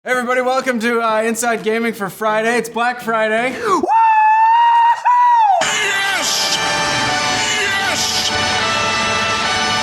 Hey everybody, welcome to Inside Gaming for Friday. It's Black Friday. Woo! Yes! Yes!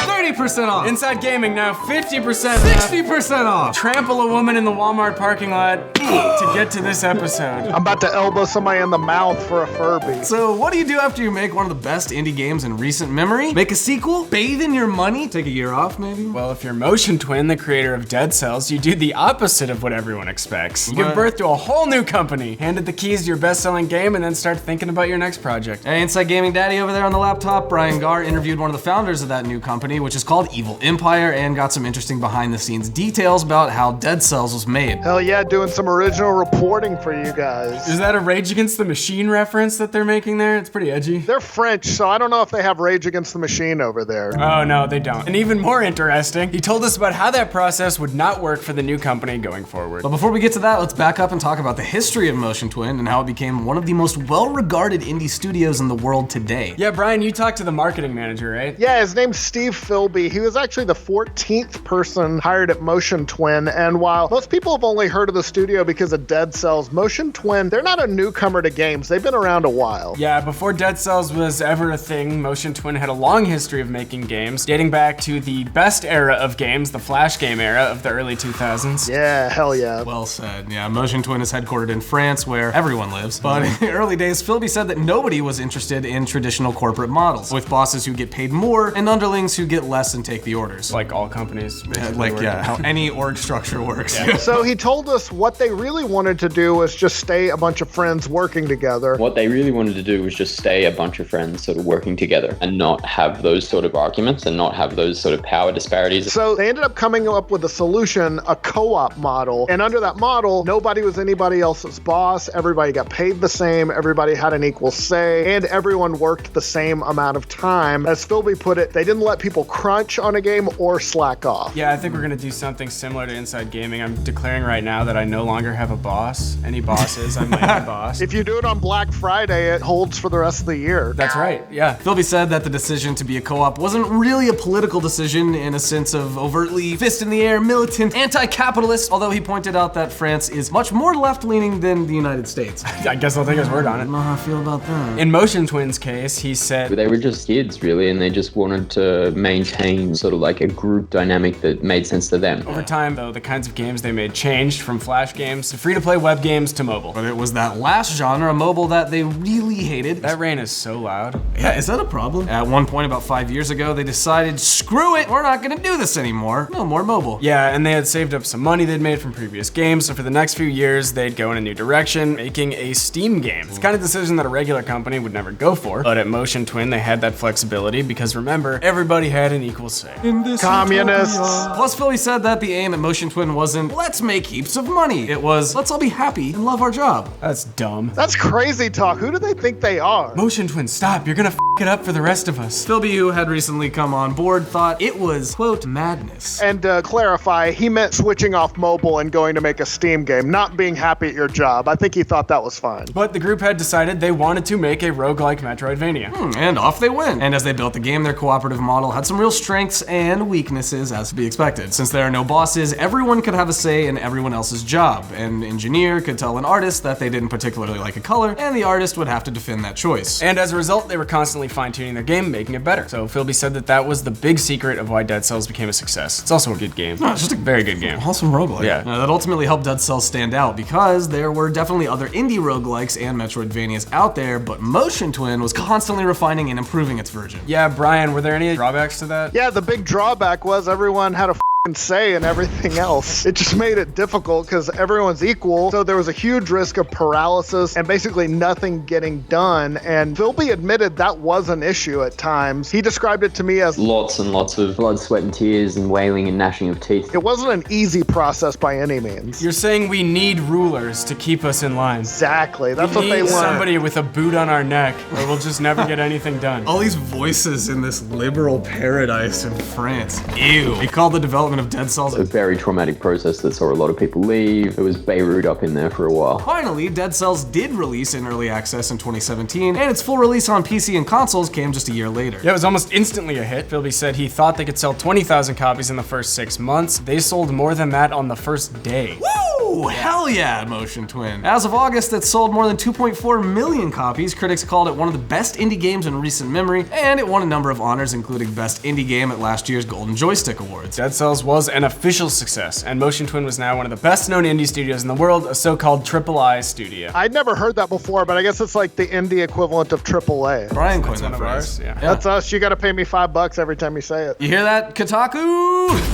30% off. Inside Gaming now 50% off. 60% off. Trample a woman in the Walmart parking lot to get to this episode. I'm about to elbow somebody in the mouth for a Furby. So what do you do after you make one of the best indie games in recent memory? Make a sequel? Bathe in your money? Take a year off, maybe? Well, if you're Motion Twin, the creator of Dead Cells, you do the opposite of what everyone expects. You give birth to a whole new company, hand it the keys to your best-selling game, and then start thinking about your next project. Hey, Inside Gaming Daddy over there on the laptop, Brian Garr interviewed one of the founders of that new company, which is called Evil Empire, and got some interesting behind-the-scenes details about how Dead Cells was made. Hell yeah, doing some original reporting for you guys. Is that a Rage Against the Machine reference that they're making there? It's pretty edgy. They're French, so I don't know if they have Rage Against the Machine over there. Oh no, they don't. And even more interesting, he told us about how that process would not work for the new company going forward. But before we get to that, let's back up and talk about the history of Motion Twin and how it became one of the most well-regarded indie studios in the world today. Yeah, Brian, you talked to the marketing manager, right? Yeah, his name's Steve Philby. He was actually the 14th person hired at Motion Twin, and while most people have only heard of the studio because of Dead Cells, Motion Twin, they're not a newcomer to games. They've been around a while. Yeah, before Dead Cells was ever a thing, Motion Twin had a long history of making games, dating back to the best era of games, the Flash game era of the early 2000s. Yeah, hell yeah. Well said. Yeah, Motion Twin is headquartered in France, where everyone lives. But in the early days, Philby said that nobody was interested in traditional corporate models, with bosses who get paid more and underlings who get less and take the orders. Like all companies. How any org structure works. Yeah. So he told us what they really wanted to do was just stay a bunch of friends working together. What they really wanted to do was just stay a bunch of friends sort of working together and not have those sort of arguments and not have those sort of power disparities. So they ended up coming up with a solution, a co-op model. And under that model, nobody was anybody else's boss. Everybody got paid the same. Everybody had an equal say, and everyone worked the same amount of time. As Philby put it, they didn't let people crunch on a game or slack off. Yeah, I think we're gonna do something similar to Inside Gaming. I'm declaring right now that I no longer have a boss. Any bosses, I'm my own boss. If you do it on Black Friday, it holds for the rest of the year. That's right, yeah. Philby said that the decision to be a co-op wasn't really a political decision in a sense of overtly fist-in-the-air, militant, anti-capitalist, although he pointed out that France is much more left-leaning than the United States. I guess I'll take his word on I it. don't know how I feel about that. In Motion Twin's case, he said, They were just kids, really, and they just wanted to maintain sort of like a group dynamic that made sense to them. over time, though, the kinds of games they made changed from Flash games to free-to-play web games to mobile. But it was that last genre, mobile, that they really hated. That rain is so loud. Yeah, is that a problem? At one point about 5 years ago, they decided, screw it, we're not gonna do this anymore. No more mobile. Yeah, and they had saved up some money they'd made from previous games, so for the next few years, they'd go in a new direction, making a Steam game. It's the kind of decision that a regular company would never go for, but at Motion Twin, they had that flexibility because remember, everybody had an equal say. Communists. Plus, Philly said that the aim at Motion Twin wasn't, let's make heaps of money. It was, let's all be happy and love our job. That's dumb. That's crazy talk. Who do they think they are? Motion Twin, stop. You're gonna f it up for the rest of us. Philby, who had recently come on board, thought it was, quote, madness. And to clarify, he meant switching off mobile and going to make a Steam game, not being happy at your job. I think he thought that was fine. But the group had decided they wanted to make a roguelike Metroidvania. And off they went. And as they built the game, their cooperative model had some real strengths and weaknesses, as to be expected. Since there are no bosses, everyone could have a say in everyone else's job. An engineer could tell an artist that they didn't particularly like a color, and the artist would have to defend that choice. And as a result, they were constantly fine-tuning their game, making it better. So Philby said that that was the big secret of why Dead Cells became a success. It's also a good game. No, it's just a very good game. Awesome roguelike. Yeah. That ultimately helped Dead Cells stand out because there were definitely other indie roguelikes and Metroidvanias out there, but Motion Twin was constantly refining and improving its version. Yeah, Brian, were there any drawbacks to that? Yeah, the big drawback was everyone had a say in everything else. It just made it difficult because everyone's equal, so there was a huge risk of paralysis and basically nothing getting done, and Philby admitted that was an issue at times. He described it to me as Lots and lots of blood, sweat, and tears and wailing and gnashing of teeth. it wasn't an easy process by any means. You're saying we need rulers to keep us in line. Exactly, that's We what they need want. somebody with a boot on our neck, or we'll just never get anything done. All these voices in this liberal paradise in France. Ew. He called the development of Dead Cells A very traumatic process that saw a lot of people leave. It was Beirut up in there for a while. Finally, Dead Cells did release in early access in 2017, and its full release on PC and consoles came just a year later. Yeah, it was almost instantly a hit. Philby said he thought they could sell 20,000 copies in the first 6 months. They sold more than that on the first day. Woo! Oh, hell yeah, Motion Twin. As of August, it sold more than 2.4 million copies. Critics called it one of the best indie games in recent memory, and it won a number of honors, including Best Indie Game at last year's Golden Joystick Awards. Dead Cells was an official success, and Motion Twin was now one of the best-known indie studios in the world, a so-called AAA studio. I'd never heard that before, but I guess it's like the indie equivalent of AAA. Brian coined That's that one of phrase. ours, yeah. That's us. You got to pay me $5 every time you say it. You hear that, Kotaku?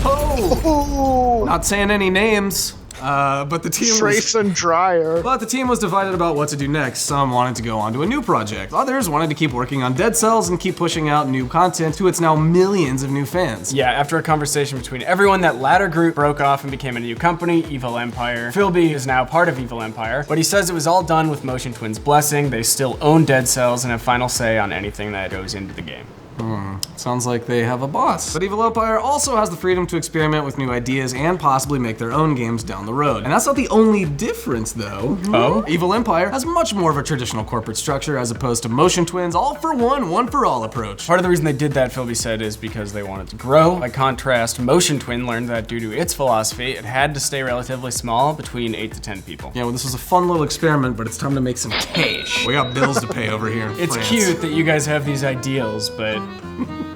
Oh! Ooh, Not saying any names, but the team was... Trace and Dryer. But the team was divided about what to do next. Some wanted to go on to a new project. Others wanted to keep working on Dead Cells and keep pushing out new content to its now millions of new fans. Yeah, after a conversation between everyone, that latter group broke off and became a new company, Evil Empire. Philby is now part of Evil Empire, but he says it was all done with Motion Twin's blessing. They still own Dead Cells and have final say on anything that goes into the game. Sounds like they have a boss. But Evil Empire also has the freedom to experiment with new ideas and possibly make their own games down the road. And that's not the only difference, though. Oh? Evil Empire has much more of a traditional corporate structure as opposed to Motion Twin's all for one for all approach. Part of the reason they did that, Philby said, is because they wanted to grow. By contrast, Motion Twin learned that due to its philosophy, it had to stay relatively small, between 8 to 10 people. Yeah, well, this was a fun little experiment, but it's time to make some cash. We got bills to pay over here in It's France. cute that you guys have these ideals, but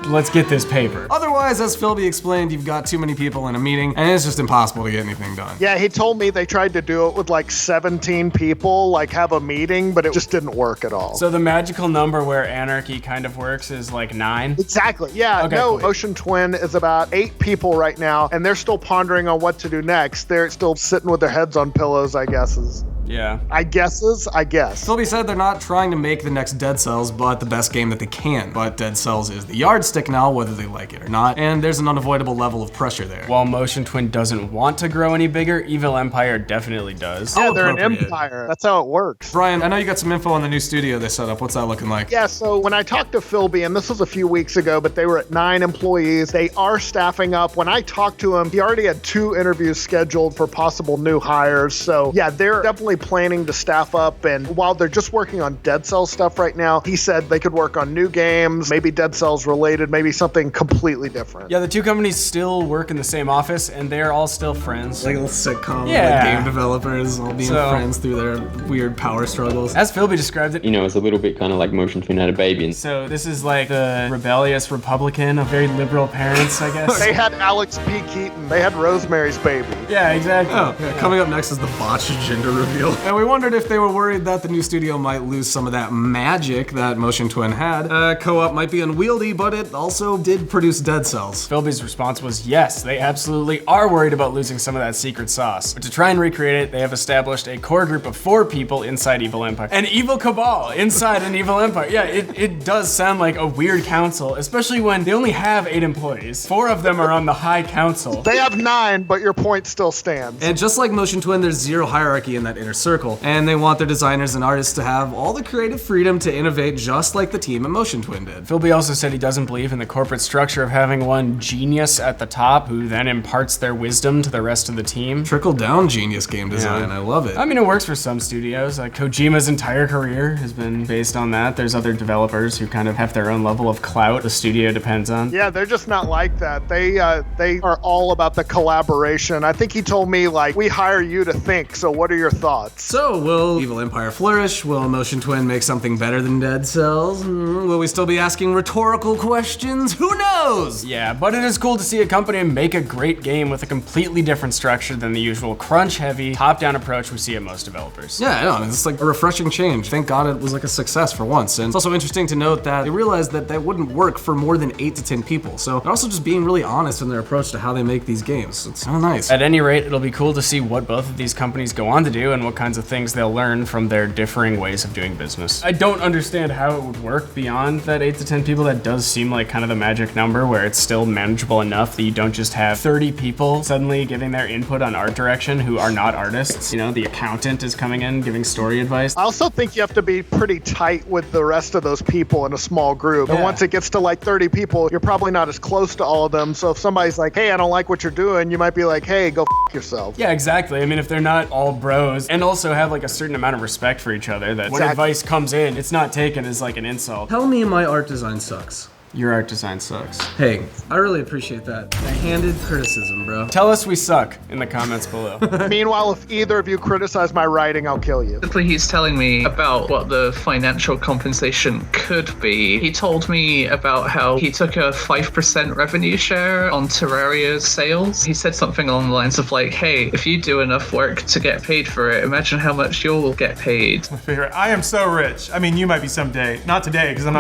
let's get this paper. Otherwise, as Philby explained, you've got too many people in a meeting, and it's just impossible to get anything done. Yeah, he told me they tried to do it with like 17 people, like have a meeting, but it just didn't work at all. So the magical number where anarchy kind of works is like 9? Exactly. Yeah, Okay, no, cool. Motion Twin is about 8 people right now, and they're still pondering on what to do next. They're still sitting with their heads on pillows, I guess. Yeah. I guess. Philby said they're not trying to make the next Dead Cells, but the best game that they can. But Dead Cells is the yardstick now, whether they like it or not, and there's an unavoidable level of pressure there. While Motion Twin doesn't want to grow any bigger, Evil Empire definitely does. Yeah, they're an appropriate. empire. That's how it works. Brian, I know you got some info on the new studio they set up. What's that looking like? Yeah, so when I talked to Philby, and this was a few weeks ago, but they were at 9 employees. They are staffing up. When I talked to him, he already had 2 interviews scheduled for possible new hires. So yeah, they're definitely planning to staff up. And while they're just working on Dead Cells stuff right now, he said they could work on new games, maybe Dead Cells related, maybe something completely different. Yeah, the two companies still work in the same office, and they're all still friends. Like a little sitcom, Yeah. like game developers all being So- friends through their weird power struggles. As Philby described it, You know, it's a little bit kind of like Motion Twin had a baby. And so this is like the rebellious Republican of very liberal parents, I guess. They had Alex P. Keaton. They had Rosemary's Baby. Yeah, exactly. Oh, yeah, coming up next is the botched gender reveal. And we wondered if they were worried that the new studio might lose some of that magic that Motion Twin had. Co-op might be unwieldy, but it also did produce Dead Cells. Philby's response was yes, they absolutely are worried about losing some of that secret sauce. But to try and recreate it, they have established a core group of 4 people inside Evil Empire. An evil cabal inside an evil empire. Yeah, it does sound like a weird council, especially when they only have 8 employees. 4 of them are on the high council. They have 9, but your point still stands. And just like Motion Twin, there's zero hierarchy in that inner circle. And they want their designers and artists to have all the creative freedom to innovate just like the team at Motion Twin did. Philby also said he doesn't believe in the corporate structure of having one genius at the top who then imparts their wisdom to the rest of the team. Trickle-down genius game design, Yeah. I love it. I mean, it works for some studios. Like Kojima's entire career has been based on that. There's other developers who kind of have their own level of clout the studio depends on. Yeah, they're just not like that. They are all about the collaboration. I think he told me, like, we hire you to think, so what are your thoughts? So, will Evil Empire flourish? Will Motion Twin make something better than Dead Cells? Will we still be asking rhetorical questions? Who knows? Yeah, but it is cool to see a company make a great game with a completely different structure than the usual crunch-heavy, top-down approach we see at most developers. Yeah, I know, it's like a refreshing change. Thank God it was like a success for once. And it's also interesting to note that they realized that that wouldn't work for more than 8 to 10 people. So they're also just being really honest in their approach to how they make these games. It's so nice. At any rate, it'll be cool to see what both of these companies go on to do and what kinds of things they'll learn from their differing ways of doing business. I don't understand how it would work beyond that 8 to 10 people. That does seem like kind of the magic number where it's still manageable enough that you don't just have 30 people suddenly giving their input on art direction who are not artists. You know, the accountant is coming in giving story advice. I also think you have to be pretty tight with the rest of those people in a small group. And Yeah. once it gets to like 30 people, you're probably not as close to all of them. So if somebody's like, hey, I don't like what you're doing, you might be like, hey, go f yourself. Yeah, exactly. I mean, if they're not all bros and also have like a certain amount of respect for each other, that when Exactly. advice comes in, it's not taken as like an insult. Tell me my art design sucks. Your art design sucks. Hey, I really appreciate that. Backhanded criticism, bro. Tell us we suck in the comments below. Meanwhile, if either of you criticize my writing, I'll kill you. Basically, he's telling me about what the financial compensation could be. He told me about how he took a 5% revenue share on Terraria's sales. He said something along the lines of like, hey, if you do enough work to get paid for it, imagine how much you'll get paid. I am so rich. I mean, you might be someday. Not today, because I'm not